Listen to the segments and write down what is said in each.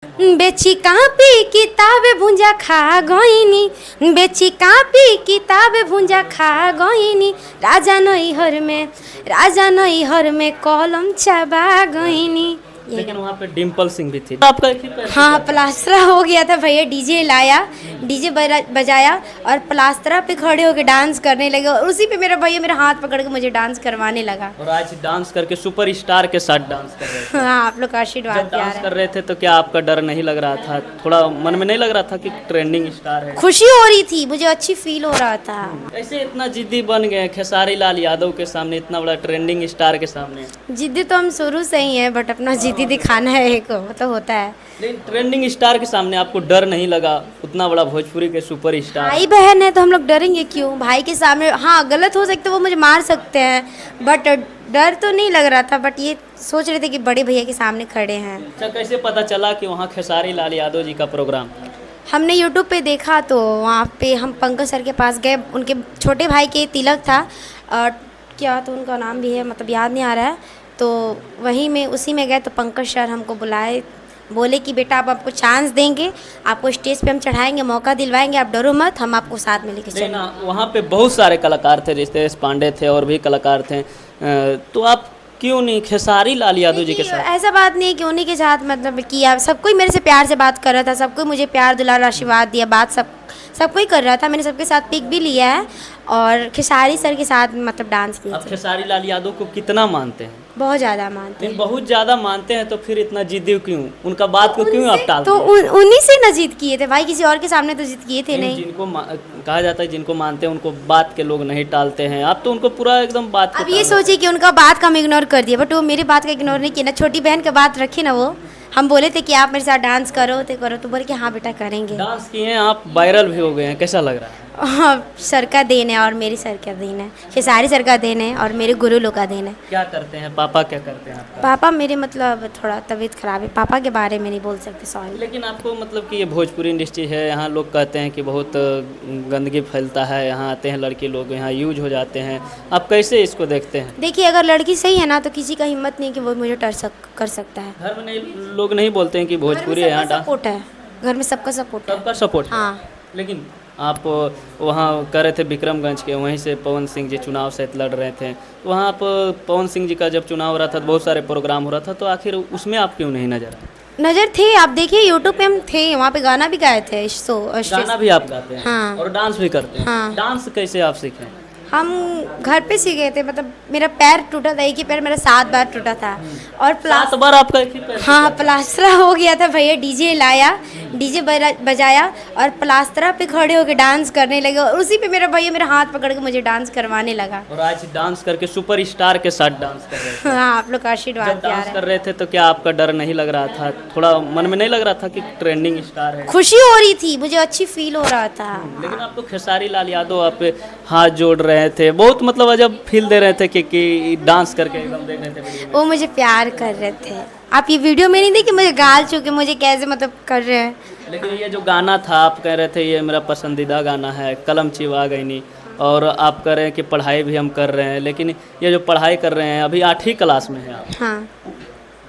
बेची कापी किताब भुंजा खा गईनी, बेची कापी किताब भुंजा खा गईनी, राजा नैहर में कलम चबा गईनी। लेकिन वहाँ पे डिम्पल सिंह भी थी, आपका एक ही पैर हाँ, प्लास्टरा हो गया था भैया, डीजे लाया, डीजे बजाया और प्लास्टरा पे खड़े होके डांस करने लगे और उसी पे मेरा भैया मेरा हाथ पकड़ के मुझे डांस करवाने लगा। और आज डांस करके सुपर स्टार के साथ डांस कर रहे थे। हाँ, आप लोग का आशीर्वाद जब डांस कर रहे थे तो क्या आपका डर नहीं लग रहा था, थोड़ा मन में नहीं लग रहा था कि ट्रेंडिंग स्टार है? खुशी हो रही थी, मुझे अच्छी फील हो रहा था। ऐसे इतना जिद्दी बन गए खेसारी लाल यादव के सामने, इतना बड़ा ट्रेंडिंग स्टार के सामने? जिद्दी तो हम शुरू से ही हैं, बट अपना जिद्दी दिखाना है एक वो तो होता है। लेकिन ट्रेंडिंग स्टार के सामने आपको डर नहीं लगा? उतना बड़ा भोजपुरी के सुपर स्टार, भाई बहन है तो हम लोग डरेंगे क्यों? भाई के सामने हाँ गलत हो सकता है, वो मुझे मार सकते हैं, बट डर तो नहीं लग रहा था। बट ये सोच रहे थे कि बड़े भैया के सामने खड़े हैं। अच्छा, कैसे पता चला कि वहाँ खेसारी लाल यादव जी का प्रोग्राम? हमने यूट्यूब पे देखा तो वहाँ पे हम पंकज सर के पास गए, उनके छोटे भाई के तिलक था, क्या तो उनका नाम भी है, मतलब याद नहीं आ रहा है, तो वहीं में उसी में गए तो पंकज सर हमको बुलाए, बोले कि बेटा आप आपको चांस देंगे, आपको स्टेज पे हम चढ़ाएंगे, मौका दिलवाएंगे, आप डरो मत, हम आपको साथ में लेके चलेंगे। ना वहाँ पे बहुत सारे कलाकार थे, रितेश पांडे थे और भी कलाकार थे, तो आप क्यों नहीं खेसारी लाल यादव जी के साथ? ऐसा बात नहीं है कि उन्हीं के साथ मतलब किया, सब कोई मेरे से प्यार से बात कर रहा था, सब कोई मुझे प्यार दुलार आशीर्वाद दिया, बात सब कोई कर रहा था, मैंने सबके साथ पिक भी लिया है और खेसारी सर के साथ मतलब डांस किया। आप खेसारी लाल यादव को कितना मानते हैं? बहुत ज़्यादा मानते हैं। बहुत ज़्यादा मानते हैं तो फिर इतना जिद्दी क्यों? उनका बात को क्यों आप टालते तो हैं? उन्हीं से न जीत किए थे भाई, किसी और के सामने तो जीत किए थे नहीं। जिनको कहा जाता है जिनको मानते हैं उनको बात के लोग नहीं टालते हैं, आप तो उनको पूरा एकदम बात को अब ये सोचिए कि उनका बात का हम इग्नोर कर दिया, बट वो मेरी बात का इग्नोर नहीं किया ना, छोटी बहन का बात रखी ना वो, हम बोले थे कि आप मेरे साथ डांस करो तो बोले कि हाँ बेटा करेंगे। डांस किए हैं आप, वायरल भी हो गए हैं, कैसा लग रहा है? हाँ, सर का देन है और मेरी सर का देन है, खेसारी सर का देन है और मेरे गुरु लोग का देन है। क्या करते हैं पापा, क्या करते हैं आपका? पापा मेरे मतलब थोड़ा तबीयत खराब है, पापा के बारे में नहीं बोल सकते, सॉरी। लेकिन आपको मतलब कि ये भोजपुरी इंडस्ट्री है, यहाँ लोग कहते हैं कि बहुत गंदगी फैलता है, यहाँ आते हैं लड़के लोग, यहाँ यूज हो जाते हैं, आप कैसे इसको देखते हैं? देखिए, अगर लड़की सही है ना तो किसी का हिम्मत नहीं कि वो मुझे कर सकता है। घर में नहीं, लोग नहीं बोलते हैं कि भोजपुरी है, यहाँ डांस सपोर्ट है, घर में सबका सपोर्ट है। सबका सपोर्ट है। हाँ, लेकिन आप वहाँ कर रहे थे विक्रमगंज के, वहीं से पवन सिंह जी चुनाव से लड़ रहे थे, तो वहाँ आप पवन सिंह जी का जब चुनाव हो रहा था तो बहुत सारे प्रोग्राम हो रहा था, तो आखिर उसमें आप क्यों नहीं नजर आए? नजर थे, आप देखिए यूट्यूब पे हम थे, वहाँ पे गाना भी गाए थे, गाना भी आप गाते हैं? हाँ। और डांस भी करते हैं? हाँ। डांस कैसे आप सीखे? हम घर पे सीखे थे, मतलब मेरा पैर टूटा था, एक ही पैर मेरा 7 बार टूटा था और 7 बार आपका एक ही पैर? हाँ, प्लास्टरा हो गया था भैया, डीजे लाया, डीजे बजाया और प्लास्टरा पे खड़े होके डांस करने लगे और उसी पे मेरा भैया मेरा हाथ पकड़ के मुझे डांस करवाने लगा। और आज डांस करके सुपर स्टार के साथ डांस कर रहे थे। हाँ, आप लोग का आशीर्वाद जब डांस कर रहे थे तो क्या आपका डर नहीं लग रहा था, थोड़ा मन में नहीं लग रहा था कि ट्रेंडिंग स्टार है? खुशी हो रही थी, मुझे अच्छी फील हो रहा था। लेकिन आप तो खेसारी लाल यादव आप हाथ जोड़ रहे थे, बहुत मतलब अजब फील दे रहे थे कि डांस करके एकदम देख रहे थे वीडियो में। वो मुझे प्यार कर रहे थे, आप ये वीडियो में नहीं देखी मुझे गाल छू के मुझे कैसे मतलब कर रहे हैं। लेकिन ये जो गाना था आप कह रहे थे ये मेरा पसंदीदा गाना है, कलम चिवा गईनी, और आप कह रहे हैं कि पढ़ाई भी हम कर रहे हैं, लेकिन ये जो पढ़ाई कर रहे हैं अभी 8वीं क्लास में है आप, हाँ,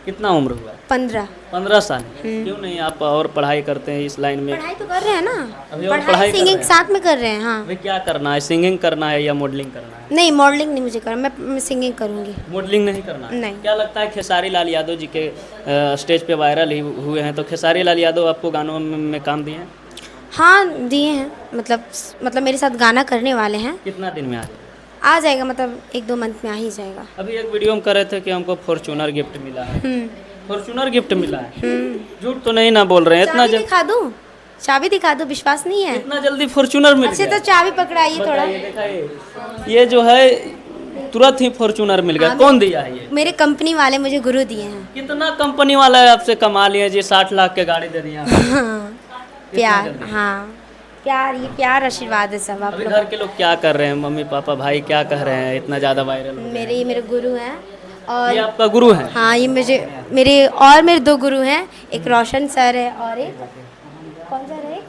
कितना उम्र हुआ? 15 साल। क्यों नहीं आप और पढ़ाई करते हैं इस लाइन में? पढ़ाई तो कर रहे हैं ना, अभी और पढ़ाई कर सिंगिंग रहे हैं? साथ में कर रहे हैं। हाँ, अभी क्या करना है, सिंगिंग करना है या मॉडलिंग करना है? नहीं मॉडलिंग नहीं मुझे करना, मैं सिंगिंग करूँगी। मॉडलिंग नहीं करना है? नहीं। क्या लगता है खेसारी लाल यादव जी के स्टेज पे वायरल ही हुए हैं, तो खेसारी लाल यादव आपको गानों में काम दिए हैं? हाँ, दिए हैं, मतलब मेरे साथ गाना करने वाले हैं, कितना दिन में आ जाएगा, मतलब 1-2 मंथ में आ ही जाएगा। अभी एक वीडियो में कर रहे थे कि हमको फॉर्चूनर गिफ्ट मिला है। फॉर्चूनर गिफ्ट मिला है? झूठ तो नहीं ना बोल रहे हैं? इतना चाबी दिखा दूँ, विश्वास नहीं है? इतना जल्दी फॉर्चूनर मिल अच्छा गया? तो चाबी पकड़ाइए थोड़ा। बताइए, दिखाइए। ये जो है तुरंत ही फॉर्चूनर मिल गया, कौन दिया है ये? मेरे कंपनी वाले मुझे गुरु दिए हैं। कितना कंपनी वाला है आपसे कमा लिया जी, 60 लाख के गाड़ी दे दिया। प्यार, हाँ प्यार, ये प्यार आशीर्वाद है सब आप अभी लोग। घर के लोग क्या कर रहे हैं, मम्मी पापा भाई क्या कह रहे हैं, इतना ज़्यादा वायरल हो गया? ये मेरे गुरु हैं ये और आपका गुरु है? हाँ, ये मेरे 2 गुरु हैं, एक रोशन सर है और एक कौन सा है,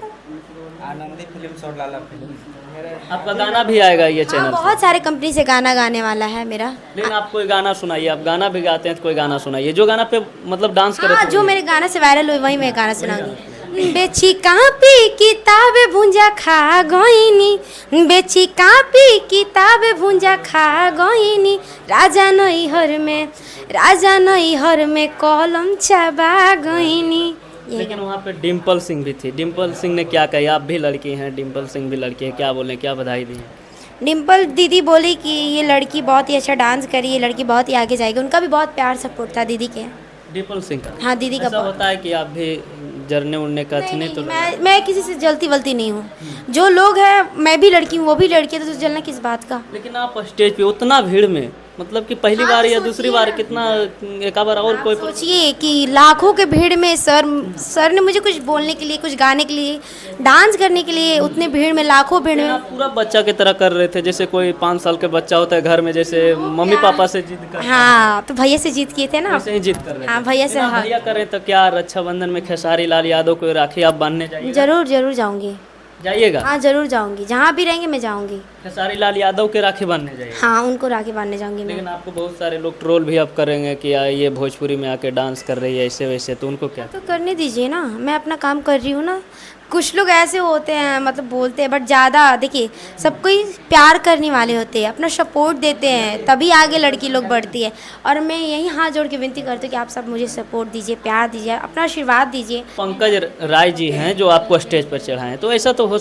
आनंदी फिल्म और लाला फिल्म मेरे आपका गाना भी आएगा ये हाँ, चैनल से? बहुत सारे कंपनी से गाना गाने वाला है मेरा। लेकिन आप कोई गाना सुनाइए, आप गाना भी गाते हैं तो कोई गाना सुनाइए जो गाना पे मतलब डांस करे हाँ, थे। जो मेरे गाना से वायरल हुई वही मैं गाना सुनाऊंगी। बेची कापी किताबे भुंजा खा गईनी, बेची कापी किताबे भुंजा खा गईनी, राजा नैहर में कलम चबा गईनी। लेकिन वहाँ पे डिम्पल सिंह भी थी। डिम्पल सिंह ने क्या कही, आप भी लड़की हैं, डिम्पल सिंह भी लड़की हैं, क्या बोले, क्या बधाई दी? डिम्पल दीदी बोली कि ये लड़की बहुत ही अच्छा डांस करी, ये लड़की बहुत ही आगे जाएगी। उनका भी बहुत प्यार सपोर्ट था दीदी के। डिम्पल सिंह का? हाँ, दीदी का ऐसा बहुत। होता है कि आप भी जरने उड़ने का थी तो मैं किसी से जलती वलती नहीं हूँ। जो लोग हैं, मैं भी लड़की हूँ, वो भी लड़की है, तो जलना किस बात का। लेकिन आप स्टेज पे उतना भीड़ में, मतलब कि पहली बार या दूसरी बार कितना, एक बार और कोई सोचिए कि लाखों के भीड़ में सर ने मुझे कुछ बोलने के लिए, कुछ गाने के लिए, डांस करने के लिए, उतने भीड़ में, लाखों भीड़ में। आप पूरा बच्चा की तरह कर रहे थे, जैसे कोई 5 साल के बच्चा होता है घर में, जैसे मम्मी पापा से जिद कर, हाँ, तो भैया से जीत किए थे ना। वैसे ही जिद कर रहे थे। हाँ, भैया से। लेकिन आप हाँ, भैया कर रहे तो क्या रक्षाबंधन में खेसारी लाल यादव को राखी आप बांधने जाइए? जरूर जाऊंगी। जाइएगा? हाँ, जरूर जाऊंगी, जहाँ भी रहेंगे मैं जाऊंगी। खेसारी लाल यादव के राखी बांधने जाइए? हाँ, उनको राखी बांधने जाऊंगी मैं। लेकिन आपको बहुत सारे लोग ट्रोल भी अब करेंगे कि ये भोजपुरी में आके डांस कर रही है ऐसे वैसे, तो उनको क्या? तो करने दीजिए ना, मैं अपना काम कर रही हूँ ना। कुछ लोग ऐसे होते हैं, मतलब बोलते हैं, बट ज़्यादा देखिए, सब कोई प्यार करने वाले होते हैं, अपना सपोर्ट देते हैं, तभी आगे लड़की लोग बढ़ती है। और मैं यही हाथ जोड़ के विनती करती हूँ कि आप सब मुझे सपोर्ट दीजिए, प्यार दीजिए, अपना आशीर्वाद दीजिए। पंकज राय जी हैं जो आपको स्टेज पर चढ़ाएं, तो ऐसा तो हो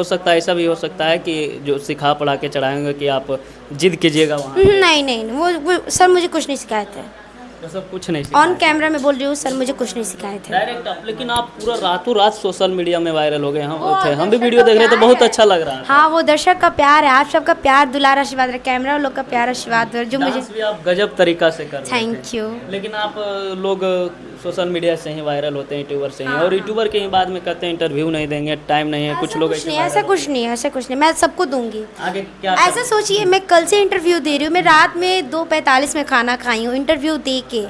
सकता है, ऐसा भी हो सकता है कि जो सिखा पढ़ा के चढ़ाएंगे कि आप जिद कीजिएगा वहाँ? नहीं, वो सर मुझे कुछ नहीं सिखाए थे। तो सब कुछ नहीं ऑन कैमरा में बोल रही हूँ, सर मुझे कुछ नहीं सिखाए थे। डायरेक्ट आप, लेकिन आप पूरा रातों रात सोशल मीडिया में वायरल हो गए। हम भी वीडियो देख रहे थे, बहुत अच्छा लग रहा है। हाँ, वो दर्शक का प्यार है, आप सबका प्यार, दुलार आशीर्वाद है, कैमरा लोग का प्यार आशीर्वाद है, जो मुझे। डांस भी आप गजब तरीका से कर रहे थे। Thank you. लेकिन आप लोग सोशल मीडिया से ही वायरल होते हैं, यूट्यूबर से ही, और यूट्यूबर के ही बाद में कहते हैं इंटरव्यू नहीं देंगे, टाइम नहीं है। कुछ लोग ऐसा कुछ नहीं, मैं सबको दूंगी। आगे क्या ऐसा सोचिए, मैं कल से इंटरव्यू दे रही हूँ, मैं रात में 2:45 में खाना खाई हूँ इंटरव्यू दे के,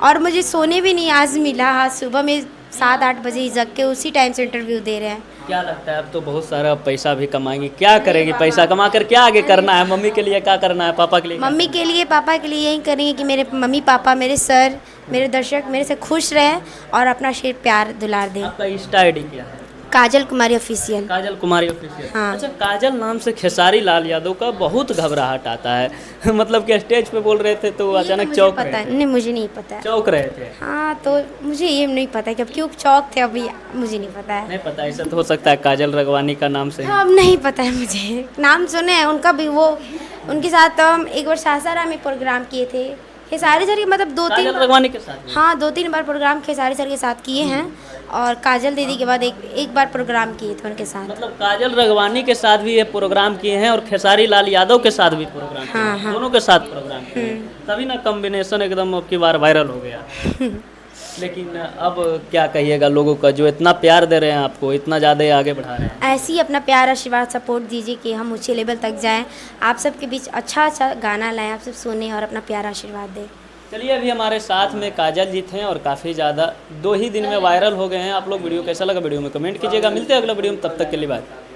और मुझे सोने भी नहीं आज मिला। आज सुबह में 7-8 बजे ही जग के उसी टाइम से इंटरव्यू दे रहे हैं। क्या लगता है, अब तो बहुत सारा पैसा भी कमाएंगे, क्या करेंगे पैसा कमा कर, क्या आगे करना है? मम्मी के लिए क्या करना है, पापा के लिए? मम्मी के लिए, पापा के लिए यही करेंगे कि मेरे मम्मी पापा, मेरे सर, मेरे दर्शक मेरे से खुश रहे और अपना शेर प्यार दुलार दें। आपका इंस्टा आईडी क्या है? काजल कुमारी ऑफिशियल। काजल कुमारी ऑफिशियल। हाँ। अच्छा, काजल नाम से खेसारी लाल यादव का बहुत घबराहट आता है मतलब कि स्टेज पे बोल रहे थे तो अचानक चौंक पता रहे है नहीं, मुझे नहीं पता है। चौंक रहे थे? हाँ, तो मुझे ये नहीं पता है कि अब क्यों चौक थे, अभी मुझे नहीं पता है। नहीं पता, ऐसा तो हो सकता है काजल रगवानी का नाम से। हाँ, अब नहीं पता है मुझे, नाम सुने हैं उनका भी। वो उनके साथ हम एक बार सासाराम में प्रोग्राम किए थे खेसारी सर के, मतलब 2-3 काजल रगवानी के साथ? हाँ, 2-3 बार प्रोग्राम खेसारी सर के साथ किए हैं, और काजल दीदी के बाद एक बार प्रोग्राम किए थे उनके साथ। मतलब काजल रगवानी के साथ भी ये प्रोग्राम किए हैं और खेसारी लाल यादव के साथ भी प्रोग्राम किए हैं। हाँ। दोनों के साथ प्रोग्राम किए हैं। तभी ना कॉम्बिनेशन एकदम अब की बार वायरल हो गया लेकिन अब क्या कहिएगा लोगों का जो इतना प्यार दे रहे हैं आपको, इतना ज़्यादा आगे बढ़ा रहे हैं? ऐसे ही अपना प्यार आशीर्वाद सपोर्ट दीजिए कि हम ऊंचे लेवल तक जाएं, आप सबके बीच अच्छा गाना लाएं, आप सब सुने और अपना प्यार आशीर्वाद दें। चलिए, अभी हमारे साथ में काजल जी थे और काफ़ी ज़्यादा 2 ही दिन में वायरल हो गए हैं। आप लोग वीडियो कैसा लगा वीडियो में कमेंट कीजिएगा। मिलते हैं अगला वीडियो में, तब तक के लिए बाय।